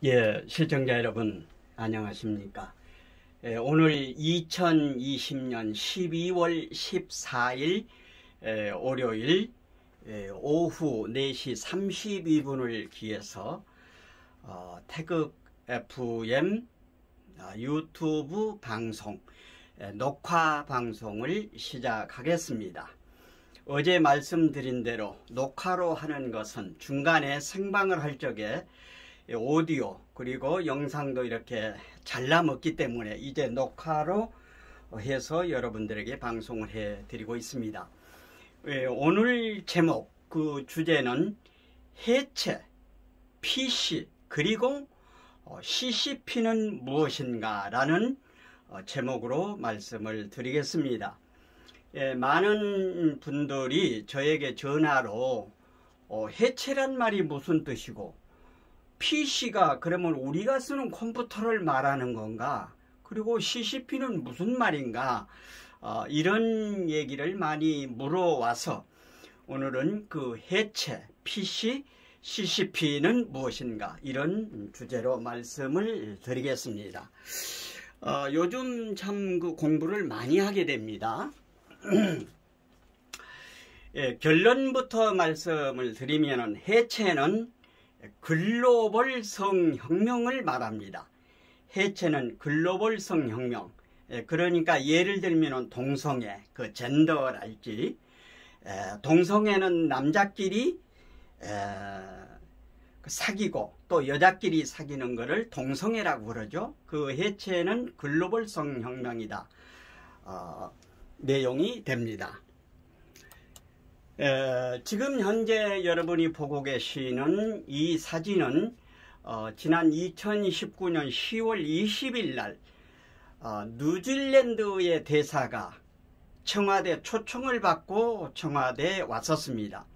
예, 시청자 여러분 안녕하십니까? 오늘 2020년 12월 14일 월요일 오후 4시 32분을 기해서 태극 FM 유튜브 방송 녹화 방송을 시작하겠습니다. 어제 말씀드린 대로 녹화로 하는 것은 중간에 생방을 할 적에 오디오 그리고 영상도 이렇게 잘라먹기 때문에 이제 녹화로 해서 여러분들에게 방송을 해드리고 있습니다. 오늘 제목 그 주제는 해체, PC 그리고 CCP는 무엇인가 라는 제목으로 말씀을 드리겠습니다. 많은 분들이 저에게 전화로 해체란 말이 무슨 뜻이고 PC가 그러면 우리가 쓰는 컴퓨터를 말하는 건가? 그리고 CCP는 무슨 말인가? 이런 얘기를 많이 물어와서 오늘은 그 해체, PC, CCP는 무엇인가? 이런 주제로 말씀을 드리겠습니다. 요즘 참 그 공부를 많이 하게 됩니다. 결론부터 말씀을 드리면은 해체는 글로벌 성혁명을 말합니다. 해체는 글로벌 성혁명. 그러니까 예를 들면 동성애, 그 젠더랄지, 동성애는 남자끼리 사귀고 또 여자끼리 사귀는 것을 동성애라고 그러죠. 그 해체는 글로벌 성혁명이다. 내용이 됩니다. 지금 현재 여러분이 보고 계시는 이 사진은 지난 2019년 10월 20일 날 뉴질랜드의 대사가 청와대 초청을 받고 청와대에 왔었습니다.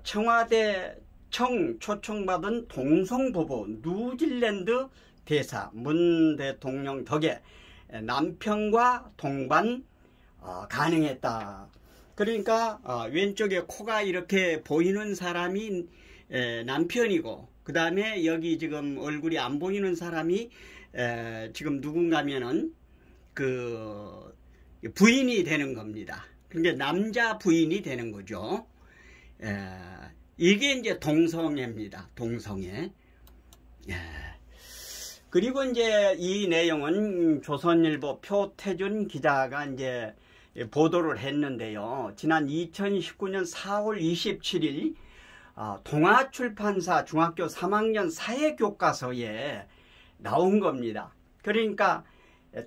청와대 초청받은 동성부부 뉴질랜드 대사 문 대통령 덕에 남편과 동반 가능했다. 그러니까 왼쪽에 코가 이렇게 보이는 사람이 남편이고 그 다음에 여기 지금 얼굴이 안 보이는 사람이 지금 누군가면은 그 부인이 되는 겁니다. 그러니까 남자 부인이 되는 거죠. 이게 이제 동성애입니다. 동성애. 그리고 이제 이 내용은 조선일보 표태준 기자가 이제 보도를 했는데요. 지난 2019년 4월 27일 동아출판사 중학교 3학년 사회교과서에 나온 겁니다. 그러니까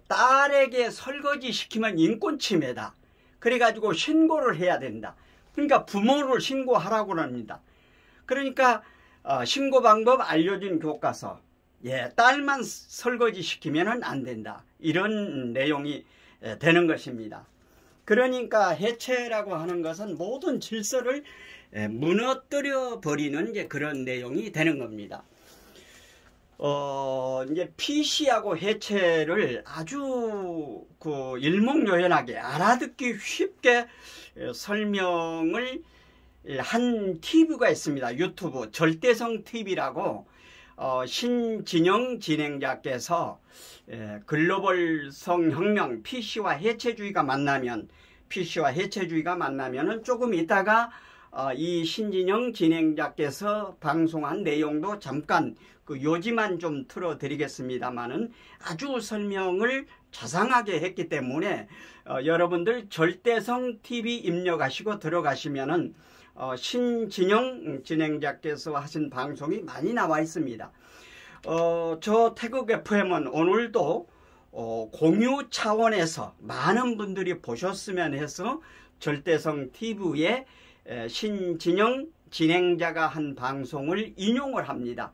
딸에게 설거지 시키면 인권침해다. 그래가지고 신고를 해야 된다. 그러니까 부모를 신고하라고 합니다. 그러니까 신고 방법 알려준 교과서. 딸만 설거지 시키면 안 된다. 이런 내용이 되는 것입니다. 그러니까 해체라고 하는 것은 모든 질서를 무너뜨려 버리는 이제 그런 내용이 되는 겁니다. 이제 PC하고 해체를 아주 그 일목요연하게 알아듣기 쉽게 설명을 한 TV가 있습니다. 유튜브 절대성 TV라고 신진영 진행자께서 글로벌 성혁명 PC와 해체주의가 만나면은 조금 있다가 이 신진영 진행자께서 방송한 내용도 잠깐 그 요지만 좀 틀어드리겠습니다만은 아주 설명을 자상하게 했기 때문에 여러분들 절대성 TV 입력하시고 들어가시면은 신진영 진행자께서 하신 방송이 많이 나와 있습니다. 저 태극 FM은 오늘도 공유 차원에서 많은 분들이 보셨으면 해서 절대성 TV에 신진영 진행자가 한 방송을 인용을 합니다.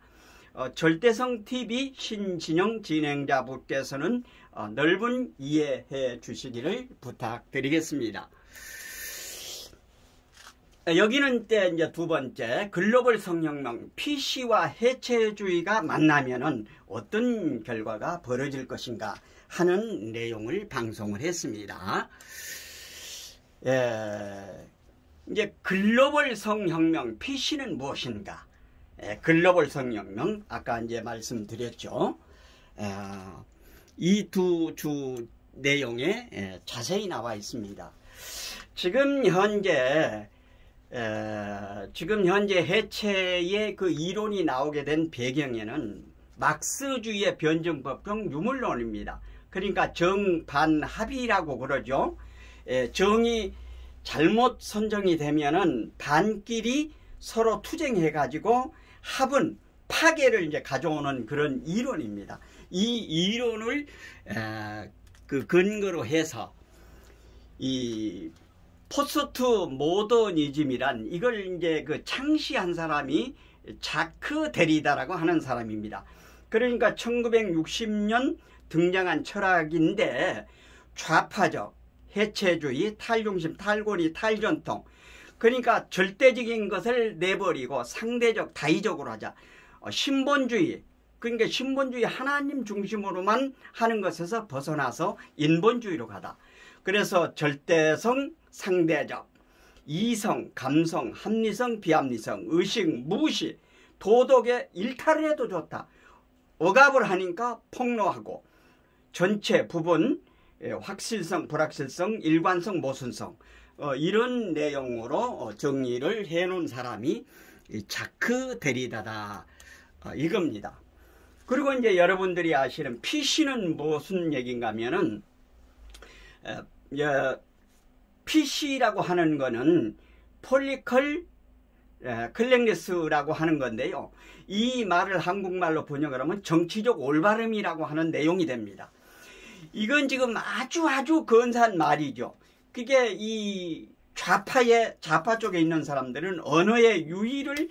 절대성 TV 신진영 진행자분께서는 넓은 이해해 주시기를 부탁드리겠습니다. 여기는 이제 두 번째 글로벌 성혁명 PC와 해체주의가 만나면은 어떤 결과가 벌어질 것인가 하는 내용을 방송을 했습니다. 이제 글로벌 성혁명 PC는 무엇인가? 글로벌 성혁명 아까 이제 말씀드렸죠. 이 두 주 내용에 자세히 나와 있습니다. 지금 현재 해체의 그 이론이 나오게 된 배경에는 막스주의의 변증법칙 유물론입니다. 그러니까 정반합이라고 그러죠. 정이 잘못 선정이 되면은 반끼리 서로 투쟁해 가지고 합은 파괴를 이제 가져오는 그런 이론입니다. 이 이론을 그 근거로 해서 이 포스트 모더니즘이란 이걸 이제 그 창시한 사람이 자크 데리다라고 하는 사람입니다. 그러니까 1960년 등장한 철학인데 좌파적, 해체주의, 탈중심, 탈권위, 탈전통, 그러니까 절대적인 것을 내버리고 상대적, 다의적으로 하자. 신본주의, 그러니까 신본주의 하나님 중심으로만 하는 것에서 벗어나서 인본주의로 가다. 그래서 절대성, 상대적, 이성, 감성, 합리성, 비합리성, 의식, 무의식, 도덕의 일탈을 해도 좋다. 억압을 하니까 폭로하고 전체, 부분, 확실성, 불확실성, 일관성, 모순성, 이런 내용으로 정리를 해놓은 사람이 자크 데리다다, 이겁니다. 그리고 이제 여러분들이 아시는 PC는 무슨 얘기인가 하면은 PC라고 하는 거는 폴리컬 클렉리스라고 하는 건데요. 이 말을 한국말로 번역을 하면 정치적 올바름이라고 하는 내용이 됩니다. 이건 지금 아주 근사한 말이죠. 그게 이 좌파 쪽에 있는 사람들은 언어의 유의를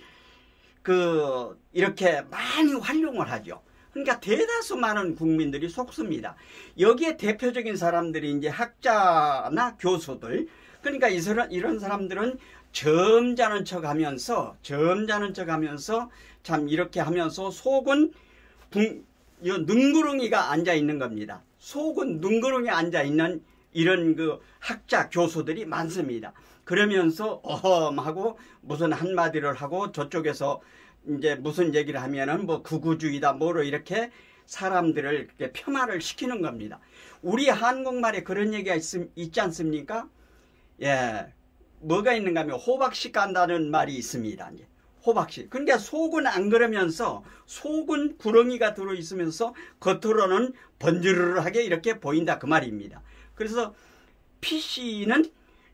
이렇게 많이 활용을 하죠. 그러니까 대다수 많은 국민들이 속습니다. 여기에 대표적인 사람들이 이제 학자나 교수들, 그러니까 이런 사람들은 점잖은 척 하면서 참 이렇게 하면서 속은 능구렁이가 앉아 있는 겁니다. 속은 능구렁이 앉아 있는 이런 그 학자 교수들이 많습니다. 그러면서 어험하고 무슨 한마디를 하고 저쪽에서 이제 무슨 얘기를 하면은 뭐 극우주의다 뭐로 이렇게 사람들을 이렇게 폄하를 시키는 겁니다. 우리 한국말에 그런 얘기가 있지 않습니까? 예, 뭐가 있는가 하면 호박씨 깐다는 말이 있습니다. 이제 호박씨. 그러니까 속은 안 그러면서 속은 구렁이가 들어있으면서 겉으로는 번지르르하게 이렇게 보인다 그 말입니다. 그래서 PC는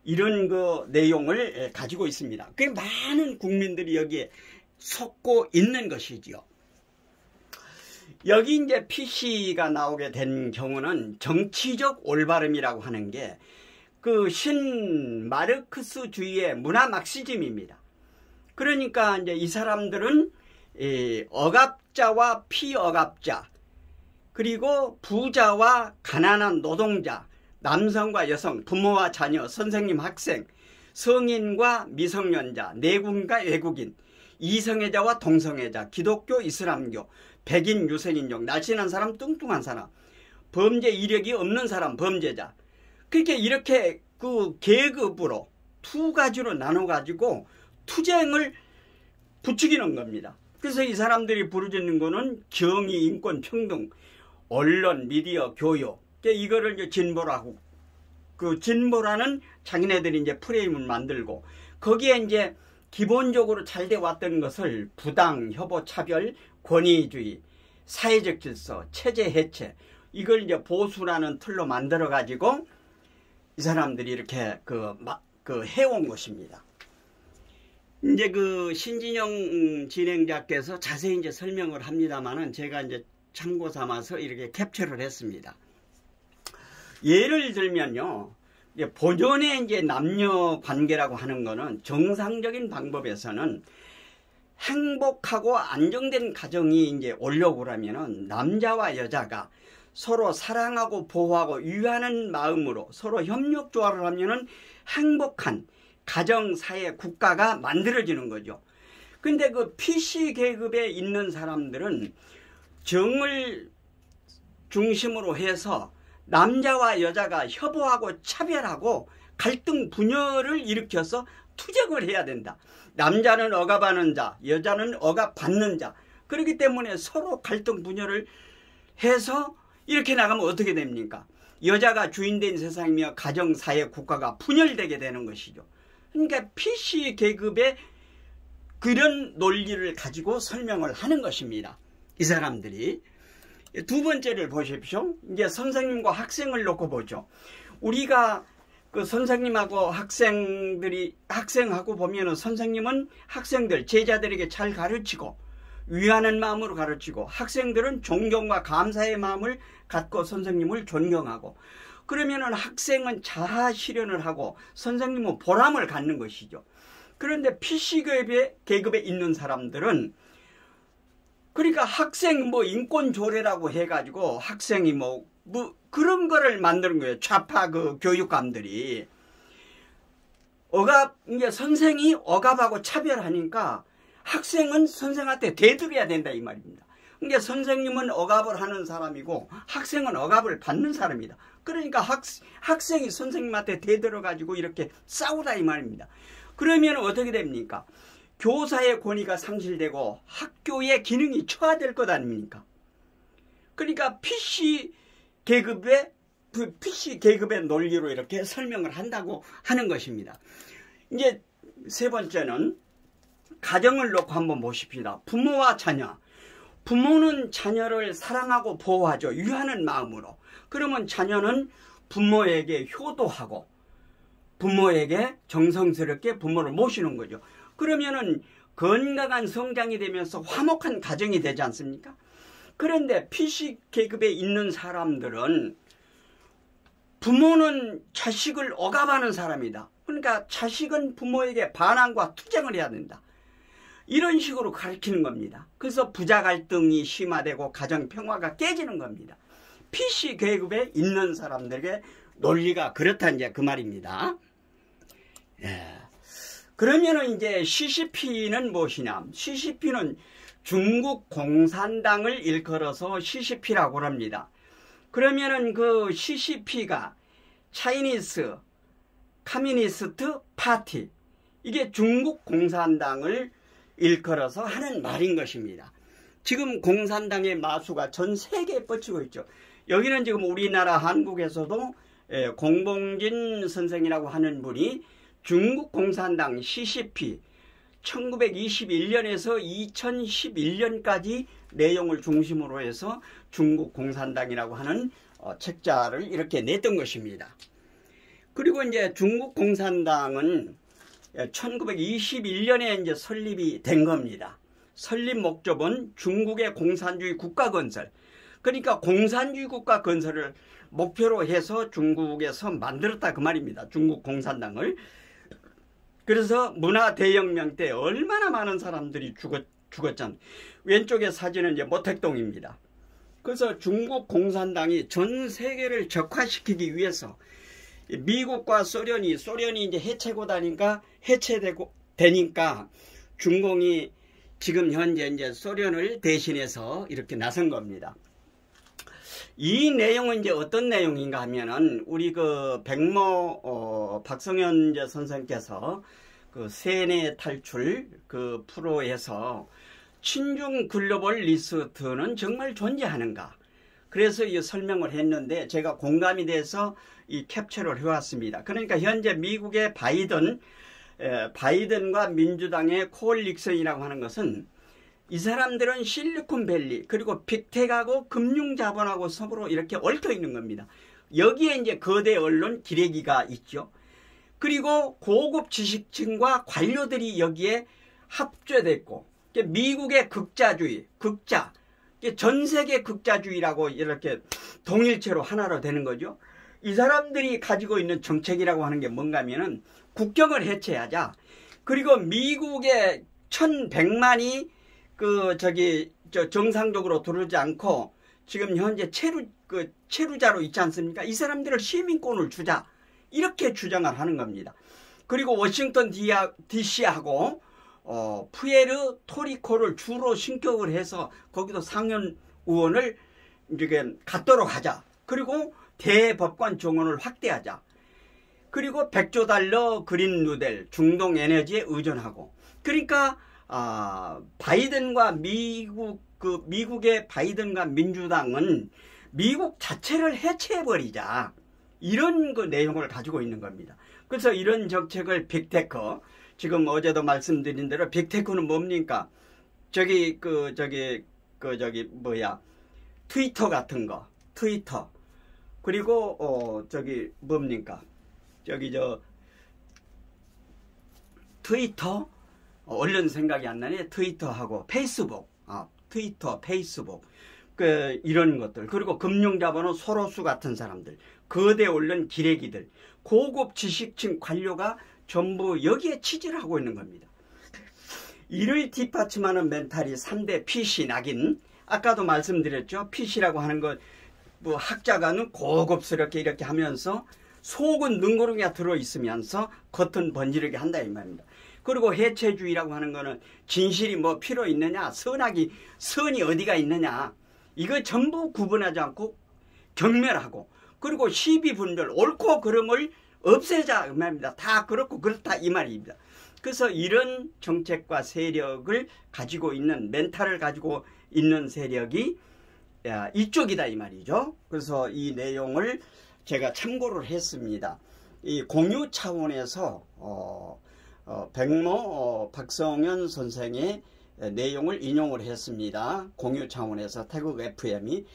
이런 그 내용을 가지고 있습니다. 꽤 많은 국민들이 여기에 속고 있는 것이지요. 여기 이제 PC가 나오게 된 경우는 정치적 올바름이라고 하는 게 그 신마르크스주의의 문화 막시즘입니다. 그러니까 이제 이 사람들은 억압자와 피억압자, 그리고 부자와 가난한 노동자, 남성과 여성, 부모와 자녀, 선생님, 학생, 성인과 미성년자, 내국인과 외국인, 이성애자와 동성애자, 기독교, 이슬람교, 백인, 유색인종, 날씬한 사람, 뚱뚱한 사람, 범죄 이력이 없는 사람, 범죄자. 그렇게 이렇게 그 계급으로 두 가지로 나눠가지고 투쟁을 부추기는 겁니다. 그래서 이 사람들이 부르짖는 거는 정의, 인권, 평등, 언론, 미디어, 교육. 이거를 이제 진보라고, 그 진보라는 자기네들이 이제 프레임을 만들고 거기에 이제 기본적으로 잘 돼 왔던 것을 부당, 협오, 차별, 권위주의, 사회적 질서, 체제 해체, 이걸 이제 보수라는 틀로 만들어 가지고 이 사람들이 이렇게 해온 것입니다. 이제 그 신진영 진행자께서 자세히 이제 설명을 합니다만은 제가 이제 참고 삼아서 이렇게 캡처를 했습니다. 예를 들면요, 본연의 이제 남녀 관계라고 하는 거는 정상적인 방법에서는 행복하고 안정된 가정이 이제 오려고 그러면은 남자와 여자가 서로 사랑하고 보호하고 유하는 마음으로 서로 협력 조화를 하면은 행복한 가정, 사회, 국가가 만들어지는 거죠. 근데 그 PC 계급에 있는 사람들은 정을 중심으로 해서 남자와 여자가 협오하고 차별하고 갈등 분열을 일으켜서 투쟁을 해야 된다. 남자는 억압하는 자, 여자는 억압받는 자. 그렇기 때문에 서로 갈등 분열을 해서 이렇게 나가면 어떻게 됩니까? 여자가 주인된 세상이며 가정, 사회, 국가가 분열되게 되는 것이죠. 그러니까 PC 계급의 그런 논리를 가지고 설명을 하는 것입니다. 이 사람들이. 두 번째를 보십시오. 이제 선생님과 학생을 놓고 보죠. 우리가 그 선생님하고 학생하고 보면은 선생님은 학생들, 제자들에게 잘 가르치고 위하는 마음으로 가르치고 학생들은 존경과 감사의 마음을 갖고 선생님을 존경하고 그러면은 학생은 자아 실현을 하고 선생님은 보람을 갖는 것이죠. 그런데 PC 계급에 있는 사람들은 그러니까 학생 뭐 인권 조례라고 해가지고 학생이 뭐 그런 거를 만드는 거예요. 좌파 그 교육감들이. 이제 선생이 억압하고 차별하니까 학생은 선생한테 대들어야 된다 이 말입니다. 그러니까 선생님은 억압을 하는 사람이고 학생은 억압을 받는 사람이다. 그러니까 학생이 선생님한테 대들어가지고 이렇게 싸우다 이 말입니다. 그러면 어떻게 됩니까? 교사의 권위가 상실되고 학교의 기능이 초화될 것 아닙니까? 그러니까 PC 계급의 논리로 이렇게 설명을 한다고 하는 것입니다. 이제 세 번째는 가정을 놓고 한번 보십시다. 부모와 자녀. 부모는 자녀를 사랑하고 보호하죠. 유하는 마음으로. 그러면 자녀는 부모에게 효도하고 부모에게 정성스럽게 부모를 모시는 거죠. 그러면은 건강한 성장이 되면서 화목한 가정이 되지 않습니까? 그런데 PC 계급에 있는 사람들은 부모는 자식을 억압하는 사람이다. 그러니까 자식은 부모에게 반항과 투쟁을 해야 된다. 이런 식으로 가르치는 겁니다. 그래서 부자 갈등이 심화되고 가정 평화가 깨지는 겁니다. PC 계급에 있는 사람들에게 논리가 그렇다 이제 그 말입니다. 예. 그러면은 이제 CCP는 무엇이냐? CCP는 중국 공산당을 일컬어서 CCP라고 합니다. 그러면은 그 CCP가 차이니스 커뮤니스트 파티, 이게 중국 공산당을 일컬어서 하는 말인 것입니다. 지금 공산당의 마수가 전 세계에 뻗치고 있죠. 여기는 지금 우리나라 한국에서도 공봉진 선생이라고 하는 분이 중국 공산당 CCP 1921년에서 2011년까지 내용을 중심으로 해서 중국 공산당이라고 하는 책자를 이렇게 냈던 것입니다. 그리고 이제 중국 공산당은 1921년에 이제 설립이 된 겁니다. 설립 목적은 중국의 공산주의 국가 건설. 그러니까 공산주의 국가 건설을 목표로 해서 중국에서 만들었다 그 말입니다. 중국 공산당을. 그래서 문화대혁명 때 얼마나 많은 사람들이 죽었잖아요. 왼쪽의 사진은 이제 모택동입니다. 그래서 중국 공산당이 전 세계를 적화시키기 위해서 미국과 소련이 이제 해체고 되니까 중공이 지금 현재 이제 소련을 대신해서 이렇게 나선 겁니다. 이 내용은 이제 어떤 내용인가 하면은 우리 그 백모 박성현 선생께서 그 세뇌 탈출 그 프로에서 친중 글로벌 리스트는 정말 존재하는가? 그래서 이 설명을 했는데 제가 공감이 돼서 이 캡처를 해왔습니다. 그러니까 현재 미국의 바이든과 민주당의 코얼릭션이라고 하는 것은 이 사람들은 실리콘밸리 그리고 빅텍하고 금융자본하고 서로 이렇게 얽혀 있는 겁니다. 여기에 이제 거대 언론 기레기가 있죠. 그리고 고급 지식층과 관료들이 여기에 합죄됐고 미국의 극자주의, 전 세계 극자주의라고 이렇게 동일체로 하나로 되는 거죠. 이 사람들이 가지고 있는 정책이라고 하는 게 뭔가 하면은 국경을 해체하자. 그리고 미국의 1100만이 정상적으로 들어오지 않고 지금 현재 체류자로 있지 않습니까? 이 사람들을 시민권을 주자. 이렇게 주장을 하는 겁니다. 그리고 워싱턴 DC하고 푸에르 토리코를 주로 신격을 해서 거기도 상원 의원을 이렇게 갖도록 하자. 그리고 대법관 정원을 확대하자. 그리고 100조 달러 그린 누델 중동 에너지에 의존하고. 그러니까 바이든과 미국의 바이든과 민주당은 미국 자체를 해체해버리자, 이런 그 내용을 가지고 있는 겁니다. 그래서 이런 정책을 빅테크, 지금 어제도 말씀드린 대로 빅테크는 뭡니까? 트위터 같은 거, 트위터. 그리고 뭡니까? 트위터, 얼른 생각이 안 나네. 트위터하고 페이스북, 트위터, 페이스북, 이런 것들. 그리고 금융자본은 소로스 같은 사람들, 거대 언론 기레기들, 고급 지식층 관료가 전부 여기에 취직을 하고 있는 겁니다. 이를 뒷받침하는 멘탈이 3대 PC 낙인. 아까도 말씀드렸죠. PC라고 하는 것, 뭐 학자가는 고급스럽게 이렇게 하면서 속은 능구렁이가 들어있으면서 겉은 번지르게 한다 이 말입니다. 그리고 해체주의라고 하는 거는 진실이 뭐 필요 있느냐, 선이 어디가 있느냐, 이거 전부 구분하지 않고 경멸하고, 그리고 시비분별, 옳고 그름을 없애자 이 말입니다. 다 그렇고 그렇다 이 말입니다. 그래서 이런 정책과 세력을 가지고 있는, 멘탈을 가지고 있는 세력이 이쪽이다 이 말이죠. 그래서 이 내용을 제가 참고를 했습니다. 이 공유 차원에서 백모 박성현 선생의 내용을 인용을 했습니다. 공유 차원에서 태국 FM이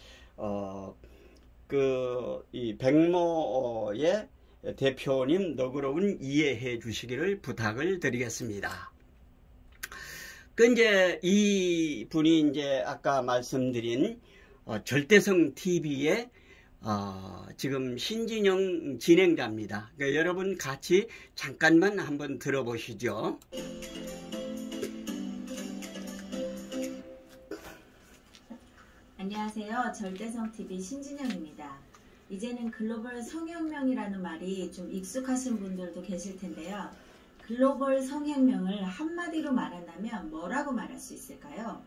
이 백모의 대표님 너그러운 이해해 주시기를 부탁을 드리겠습니다. 이제 이 분이 이제 아까 말씀드린 절대성 TV의 지금 신진영 진행자입니다. 그러니까 여러분 같이 잠깐만 한번 들어보시죠. 안녕하세요. 절대성 TV 신진영입니다. 이제는 글로벌 성혁명이라는 말이 좀 익숙하신 분들도 계실 텐데요. 글로벌 성혁명을 한마디로 말한다면 뭐라고 말할 수 있을까요?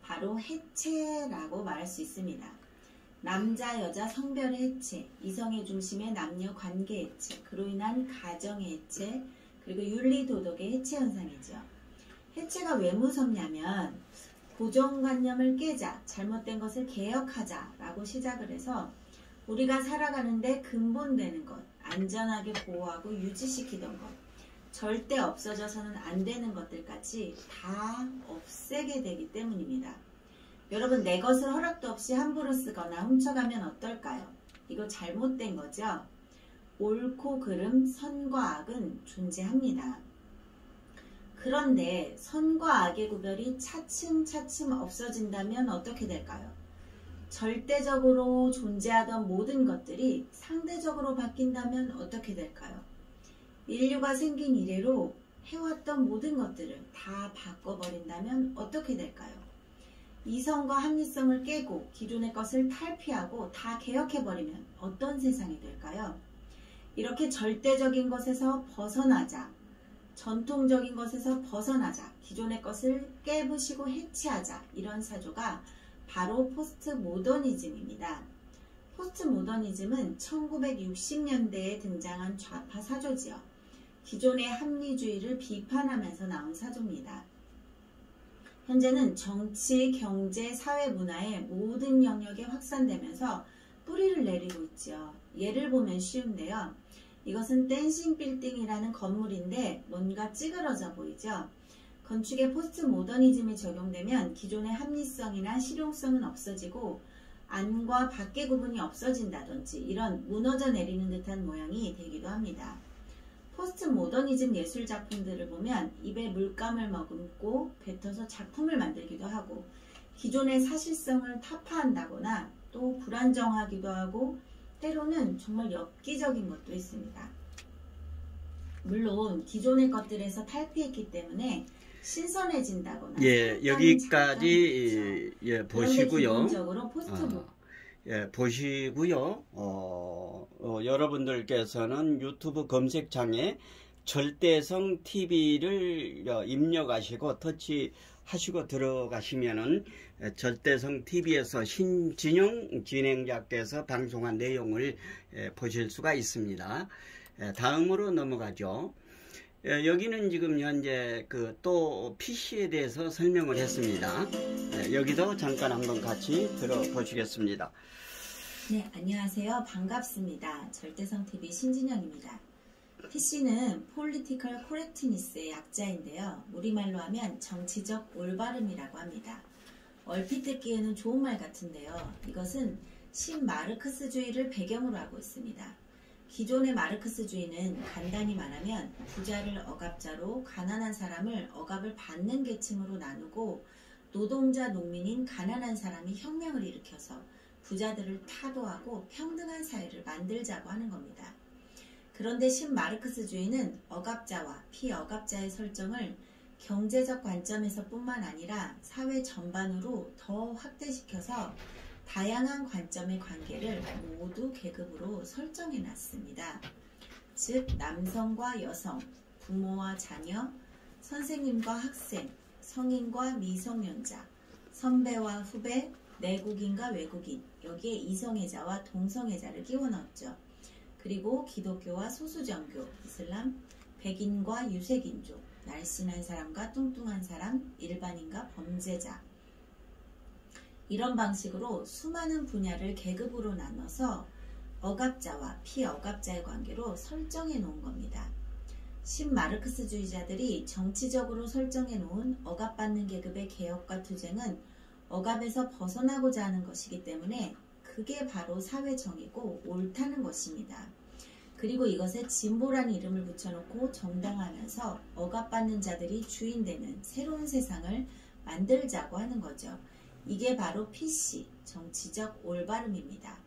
바로 해체라고 말할 수 있습니다. 남자, 여자 성별의 해체, 이성의 중심의 남녀 관계 해체, 그로 인한 가정의 해체, 그리고 윤리 도덕의 해체 현상이죠. 해체가 왜 무섭냐면 고정관념을 깨자, 잘못된 것을 개혁하자 라고 시작을 해서 우리가 살아가는데 근본되는 것, 안전하게 보호하고 유지시키던 것, 절대 없어져서는 안 되는 것들까지 다 없애게 되기 때문입니다. 여러분, 내 것을 허락도 없이 함부로 쓰거나 훔쳐가면 어떨까요? 이거 잘못된 거죠? 옳고 그름, 선과 악은 존재합니다. 그런데 선과 악의 구별이 차츰차츰 없어진다면 어떻게 될까요? 절대적으로 존재하던 모든 것들이 상대적으로 바뀐다면 어떻게 될까요? 인류가 생긴 이래로 해왔던 모든 것들을 다 바꿔버린다면 어떻게 될까요? 이성과 합리성을 깨고 기존의 것을 탈피하고 다 개혁해버리면 어떤 세상이 될까요? 이렇게 절대적인 것에서 벗어나자, 전통적인 것에서 벗어나자, 기존의 것을 깨부시고 해체하자, 이런 사조가 바로 포스트 모더니즘입니다. 포스트 모더니즘은 1960년대에 등장한 좌파 사조지요. 기존의 합리주의를 비판하면서 나온 사조입니다. 현재는 정치, 경제, 사회, 문화의 모든 영역에 확산되면서 뿌리를 내리고 있죠. 예를 보면 쉬운데요. 이것은 댄싱 빌딩이라는 건물인데 뭔가 찌그러져 보이죠. 건축에 포스트 모더니즘이 적용되면 기존의 합리성이나 실용성은 없어지고 안과 밖의 구분이 없어진다든지 이런 무너져 내리는 듯한 모양이 되기도 합니다. 포스트 모더니즘 예술 작품들을 보면 입에 물감을 머금고 뱉어서 작품을 만들기도 하고 기존의 사실성을 타파한다거나 또 불안정하기도 하고 때로는 정말 엽기적인 것도 있습니다. 물론 기존의 것들에서 탈피했기 때문에 신선해진다거나 여기까지 보시고요. 기본적으로 포스트 보시고요. 여러분들께서는 유튜브 검색창에 절대성 TV를 입력하시고 터치하시고 들어가시면은 절대성 TV에서 신진영 진행자께서 방송한 내용을 보실 수가 있습니다. 다음으로 넘어가죠. 여기는 지금 현재 또 PC에 대해서 설명을 했습니다. 여기도 잠깐 한번 같이 들어보시겠습니다. 네, 안녕하세요. 반갑습니다. 절대성TV 신진영입니다. PC는 Political Correctness의 약자인데요. 우리말로 하면 정치적 올바름이라고 합니다. 얼핏 듣기에는 좋은 말 같은데요. 이것은 신마르크스주의를 배경으로 하고 있습니다. 기존의 마르크스주의는 간단히 말하면 부자를 억압자로 가난한 사람을 억압을 받는 계층으로 나누고 노동자, 농민인 가난한 사람이 혁명을 일으켜서 부자들을 타도하고 평등한 사회를 만들자고 하는 겁니다. 그런데 신마르크스주의는 억압자와 피억압자의 설정을 경제적 관점에서 뿐만 아니라 사회 전반으로 더 확대시켜서 다양한 관점의 관계를 모두 계급으로 설정해 놨습니다. 즉 남성과 여성, 부모와 자녀, 선생님과 학생, 성인과 미성년자, 선배와 후배, 내국인과 외국인, 여기에 이성애자와 동성애자를 끼워 넣었죠. 그리고 기독교와 소수정교, 이슬람, 백인과 유색인종, 날씬한 사람과 뚱뚱한 사람, 일반인과 범죄자, 이런 방식으로 수많은 분야를 계급으로 나눠서 억압자와 피억압자의 관계로 설정해 놓은 겁니다. 신마르크스주의자들이 정치적으로 설정해 놓은 억압받는 계급의 개혁과 투쟁은 억압에서 벗어나고자 하는 것이기 때문에 그게 바로 사회정의고 옳다는 것입니다. 그리고 이것에 진보라는 이름을 붙여놓고 정당화하면서 억압받는 자들이 주인되는 새로운 세상을 만들자고 하는 거죠. 이게 바로 PC, 정치적 올바름입니다.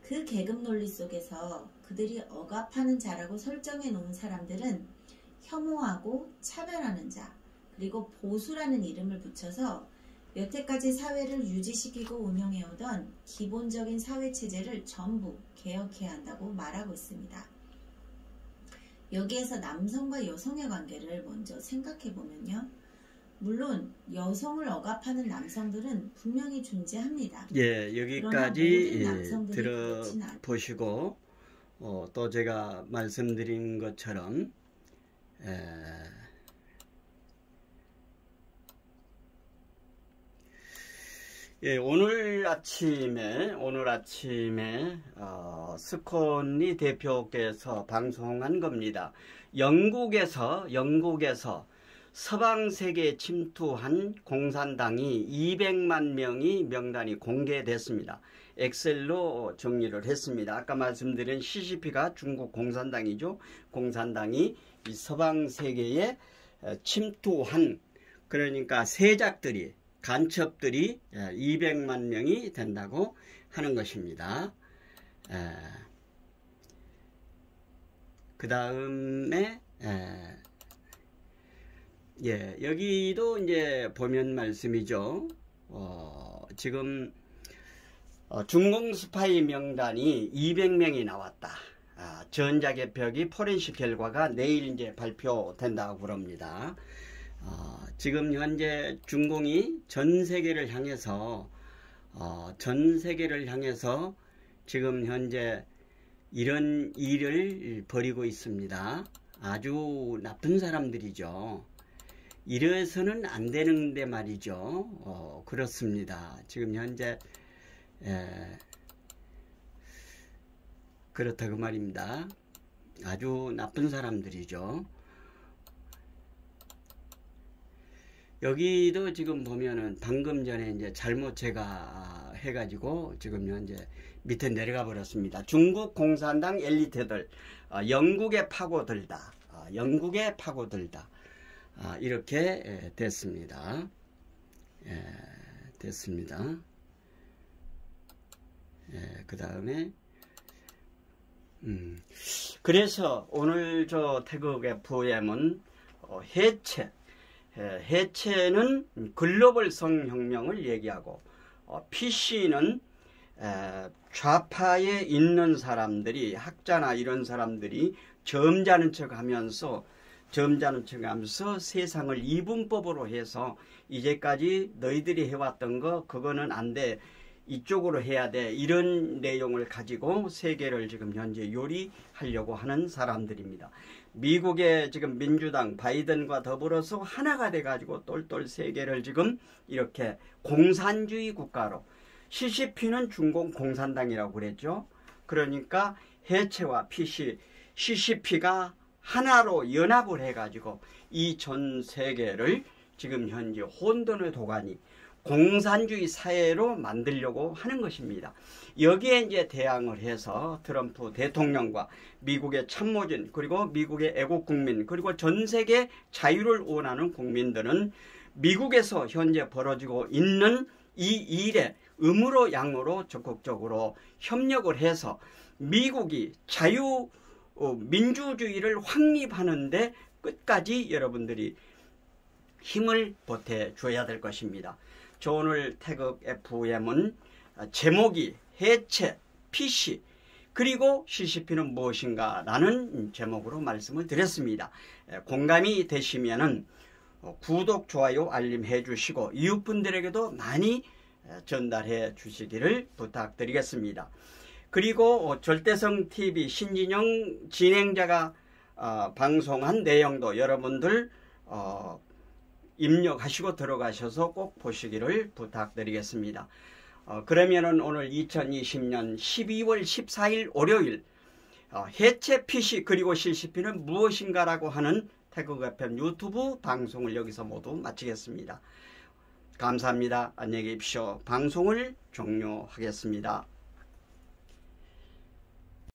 그 계급 논리 속에서 그들이 억압하는 자라고 설정해 놓은 사람들은 혐오하고 차별하는 자, 그리고 보수라는 이름을 붙여서 여태까지 사회를 유지시키고 운영해오던 기본적인 사회체제를 전부 개혁해야 한다고 말하고 있습니다. 여기에서 남성과 여성의 관계를 먼저 생각해 보면요. 물론 여성을 억압하는 남성들은 분명히 존재합니다. 예, 여기까지 들어보시고 또 제가 말씀드린 것처럼 예, 오늘 아침에 스콘리 대표께서 방송한 겁니다. 영국에서 서방 세계에 침투한 공산당이 200만 명이 명단이 공개됐습니다. 엑셀로 정리를 했습니다. 아까 말씀드린 CCP가 중국 공산당이죠. 공산당이 이 서방 세계에 침투한, 그러니까 세작들이, 간첩들이 200만 명이 된다고 하는 것입니다. 그 다음에 예, 여기도 이제 보면 말씀이죠. 지금 중공 스파이 명단이 200명이 나왔다. 전자개표기 포렌식 결과가 내일 이제 발표된다고 그럽니다. 지금 현재 중공이 전 세계를 향해서 지금 현재 이런 일을 벌이고 있습니다. 아주 나쁜 사람들이죠. 이래서는 안 되는데 말이죠. 그렇습니다. 지금 현재 그렇다고 말입니다. 아주 나쁜 사람들이죠. 여기도 지금 보면은 방금 전에 이제 잘못 제가 해가지고 지금 현재 밑에 내려가 버렸습니다. 중국 공산당 엘리트들 영국에 파고들다. 이렇게 됐습니다. 됐습니다. 그 다음에 그래서 오늘 저 태극 FM은 해체는 글로벌 성혁명을 얘기하고 PC는 좌파에 있는 사람들이, 학자나 이런 사람들이 점잖은 척 하면서 세상을 이분법으로 해서 이제까지 너희들이 해왔던 거 그거는 안 돼. 이쪽으로 해야 돼. 이런 내용을 가지고 세계를 지금 현재 요리하려고 하는 사람들입니다. 미국의 지금 민주당 바이든과 더불어서 하나가 돼가지고 똘똘 세계를 지금 이렇게 공산주의 국가로, CCP는 중공 공산당이라고 그랬죠. 그러니까 해체와 CCP가 하나로 연합을 해가지고 이 전 세계를 지금 현재 혼돈의 도가니 공산주의 사회로 만들려고 하는 것입니다. 여기에 이제 대항을 해서 트럼프 대통령과 미국의 참모진, 그리고 미국의 애국 국민, 그리고 전 세계 자유를 원하는 국민들은 미국에서 현재 벌어지고 있는 이 일에 음으로 양으로 적극적으로 협력을 해서 미국이 민주주의를 확립하는데 끝까지 여러분들이 힘을 보태줘야 될 것입니다. 저 오늘 태극 FM은 제목이 해체, PC, 그리고 CCP는 무엇인가 라는 제목으로 말씀을 드렸습니다. 공감이 되시면은 구독, 좋아요, 알림 해주시고 이웃분들에게도 많이 전달해 주시기를 부탁드리겠습니다. 그리고 절대성TV 신진영 진행자가 방송한 내용도 여러분들 입력하시고 들어가셔서 꼭 보시기를 부탁드리겠습니다. 그러면은 오늘 2020년 12월 14일 월요일 해체 PC 그리고 CCP는 무엇인가라고 하는 태극 FM 유튜브 방송을 여기서 모두 마치겠습니다. 감사합니다. 안녕히 계십시오. 방송을 종료하겠습니다.